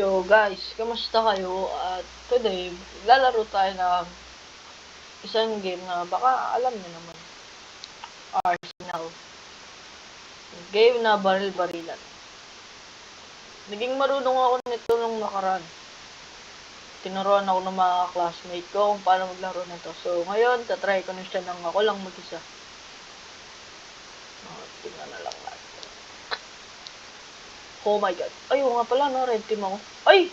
Yo guys, kamusta kayo? At today, lalaro tayo ng isang game na baka alam niyo naman. Arsenal. Game na baril-barilan. Naging marunong ako nito nung nakaraan. Tinuruan ako ng mga classmate ko kung paano maglaro nito. So ngayon, tatry ko na siya ng ako lang mag-isa. Tingnan na lang natin. Oh my god. Ay, nga pala, no? Red team ako. Ay!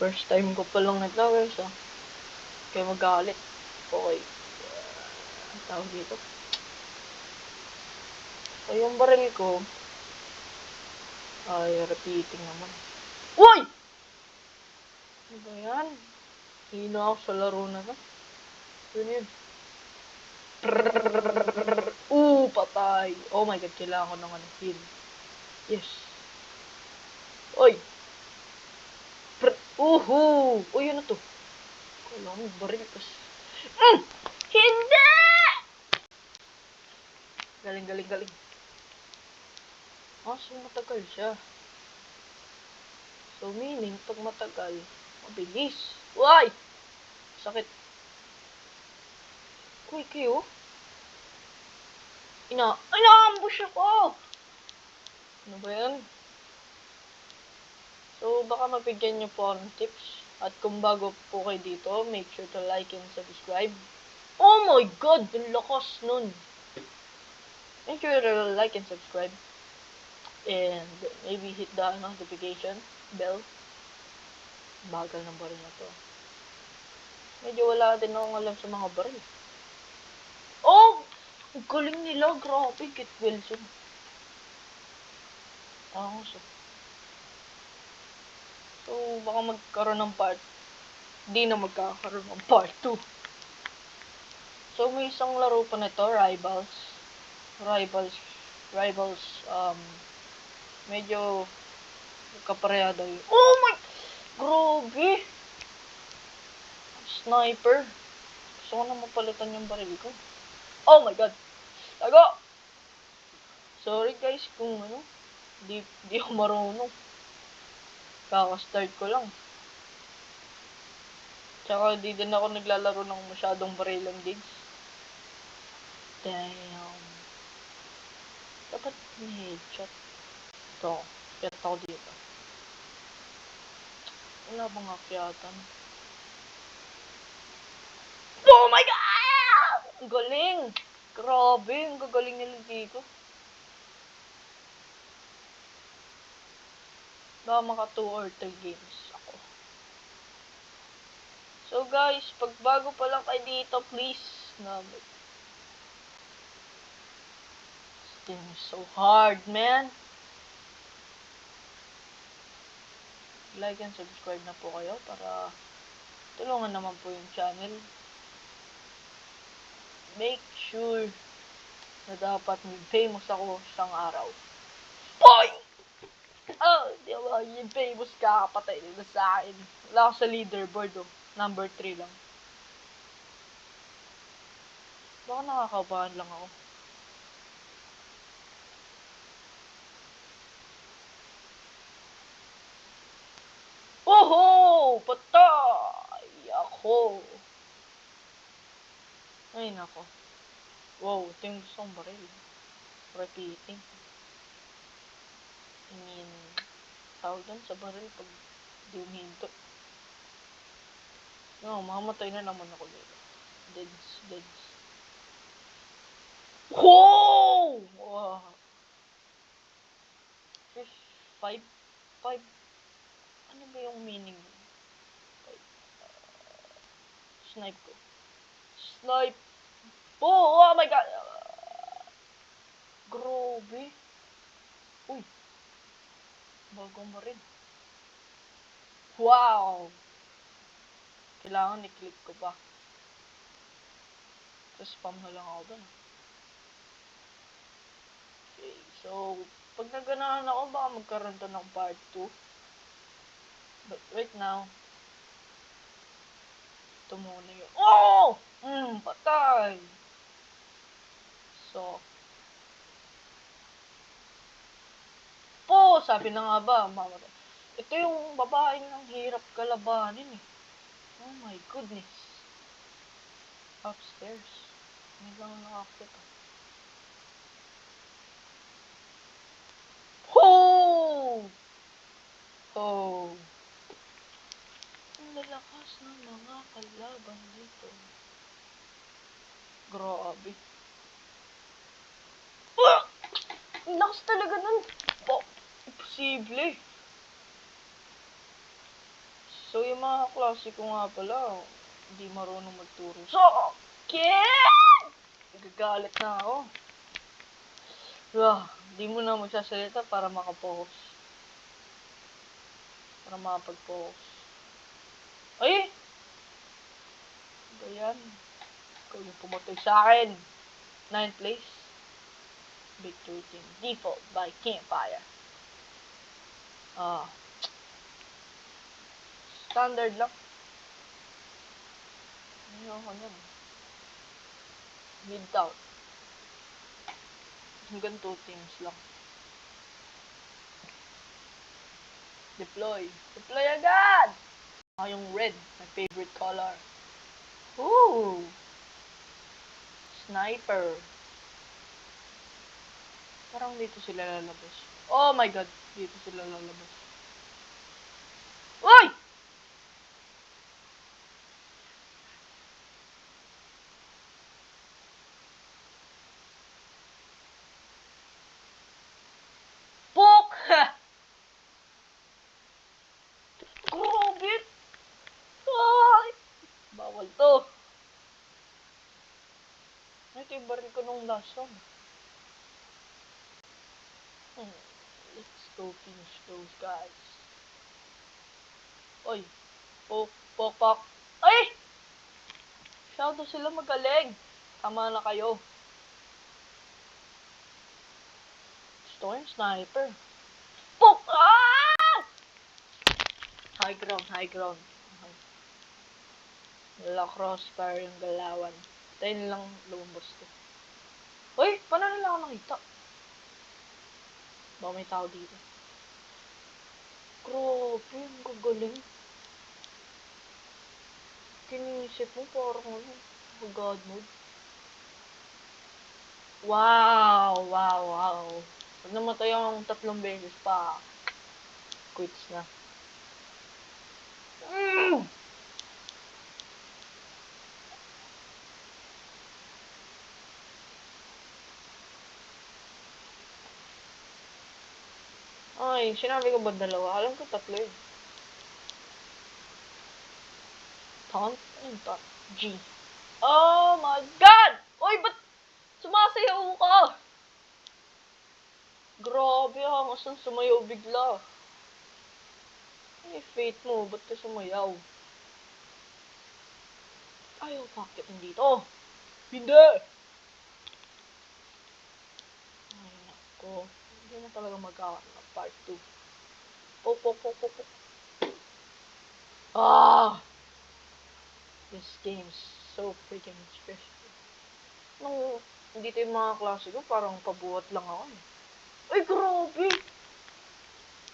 First time ko palang nag-lawers, ah. Kaya magalit. Okay. Ang tawag dito. So, yung baril ko ay repeating naman. Uy! Ano ba yan? Hina ako sa laro na to. Yun yun. Patay. Oh my god, kailangan ko ng heal. Yes. Oy! Uhu! Uy, yun na to. Kailangan mo baril kas. Hindi! Galing. So matagal siya. So meaning, pag matagal, mabilis. Why? Sakit. Kuy kayo? Ina-ambush ako! Ano ba yan? So, baka mabigyan nyo po ng tips. At kung bago po kayo dito, make sure to like and subscribe. Oh my god! Ang lakas nun! Make sure to like and subscribe. And maybe hit the notification bell. Bagal ng baril na to. Medyo wala din akong alam sa mga baril. Oh! Ang galing nila. Grabe. Kit Wilson. So, baka magkaroon ng part. Di na magkakaroon ng part 2. So, may isang laro pa nito, Rivals, medyo kapareha daw yun. Oh my! Grabe! Sniper. Gusto ko na mapalitan yung baril ko. Oh my god! Tago! Sorry guys kung di ako marunong. Kaka-start ko lang. Tsaka di din ako naglalaro ng masyadong barilang gigs. Damn. Dapat may headshot. Ito. Kaya ako dito. Wala bang akyatan? Oh my god! Ang galing! Grabe, ang gagaling nila dito. Baka maka 2 or 3 games ako. So guys, pag bago pa lang kayo dito, please, this is so hard, man. Like and subscribe na po kayo para tulungan naman po yung channel. Make sure na dapat famous ako isang araw. Boy! Oh, di ba? Yung famous kakapatay nila sa akin. Wala ako sa leaderboard, oh. Number 3 lang. Baka nakakabahan lang ako. Oho! Patay! Ako! Ay, nako. Wow, ito yung gusto kong baril. Repeating. I mean, tawag doon sa baril pag di umihinto. No, makamatay na naman ako dito. Deads. Whoa! Wow! Fish, 5? Ano ba yung meaning? Snipe ko. Snipe! Oh my god! Grabe! Uy! Bagong baril. Wow! Kailangan i-click ko pa. So, spam na lang ako dun. Okay, so, pag naganahan ako, baka magkaroon to ng part 2. But right now, ito muna yun. Oh! Patay! So, sabi na nga ba, mamatay. Ito yung babaeng ang hirap kalabanin eh. Oh my goodness. Upstairs. Hindi lang nakakita. Oh! Oh. Ang lalakas ng mga kalaban dito. Grabe. Ah! Ang lakas talaga nun. Oh, imposible. So, yung mga klase ko nga pala, hindi marunong magturo. So, okay! Gagalit na ako. Hindi mo na magsasalita para makapokus. Para makapag-focus. Ay! Ba yan? Ikaw yung pumatay sa akin. 9th place. Victory team. Default by Campfire. Standard lang. Ayoko yan. Mid-out. Hanggang 2 teams lang. Deploy. Deploy agad! Yung red. My favorite color. Ooh! Sniper. Parang dito sila lalabas. Oh my god. Dito sila lalabas. Uy! Pok! Grabe! Ay! Bawal to. Ito yung baril ko nung last one. Let's go finish those guys. Oy! Pok! Pok! Pok! Ay! Shadow sila magaling. Tama na kayo. Gusto ko yung sniper. Pok! Ah! High ground, high ground. Wala crossfire yung galawan. Tayo nilang lumabas to. Uy! Paano nila ako nakita? Baka may tao dito. Grabe, ang gagaling. Kinisip mo parang ano, God mode. Wow! Wow! Wow! Pag namatay ang 3 beses pa, quits na. Ay, sinabi ko ba 2? Alam ko 3 yun. Taunt? Anong taunt? G. Oh my God! Uy, ba't sumasayaw ka? Grabe, hangas ng sumayaw bigla. Ay, fate mo, ba't ka sumayaw? Ayaw, bakit nandito? Hindi! Ay, nako. Hindi na talaga magkakaroon ng part 2. Pok, pok, pok, pok, pok. This game's so freaking special. Nung dito yung mga klase ko, parang pabuhat lang ako eh. Ay, grabe!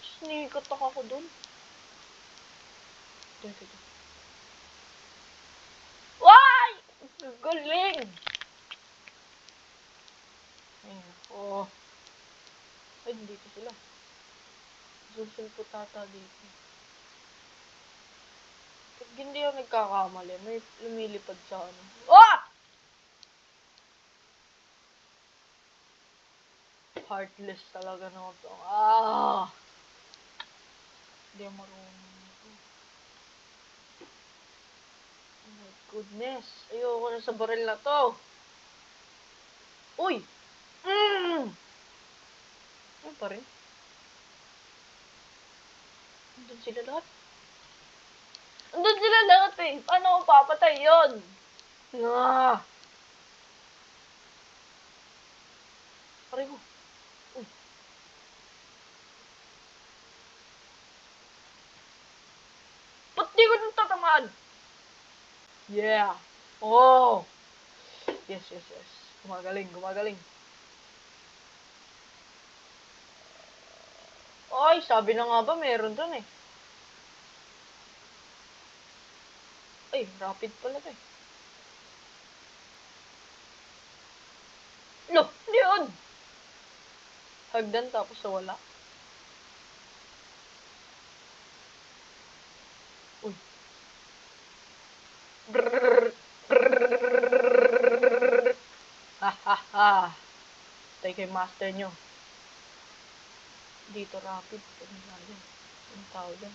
Sneak attack ako dun. Dito. Why? Galing! Ay, nako. Ay, dito sila. Sulsul tata dito. Pag hindi ako nagkakamali, may lumilipad sa ano. Ah! Heartless talaga na ito. Hindi ako marunong ito. Oh my goodness. Ayoko na sa baril na to. Uy! Ano pa rin? Andun sila lahat. Andun sila lahat eh. Paano ako papatay yun? Aray ko. Uy. Ba't di ko nang tatamaan? Yeah. Oh. Yes. Gumagaling. Ay, sabi na nga ba, meron dun eh. Ay, rapid pala to eh. No, Leon! Hagdan tapos sa wala. Uy. Brrrr, brrrr. Ha ha ha. Tayo kay master nyo. Dito rapid. Ang tao dyan.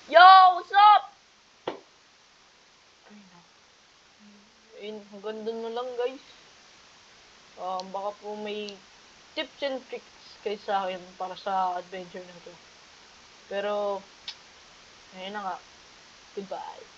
Yo! What's up? Ay, na. Hanggang dun na lang, guys. Baka po may tips and tricks kayo sa akin para sa adventure na to. Pero, ayun na nga. Goodbye.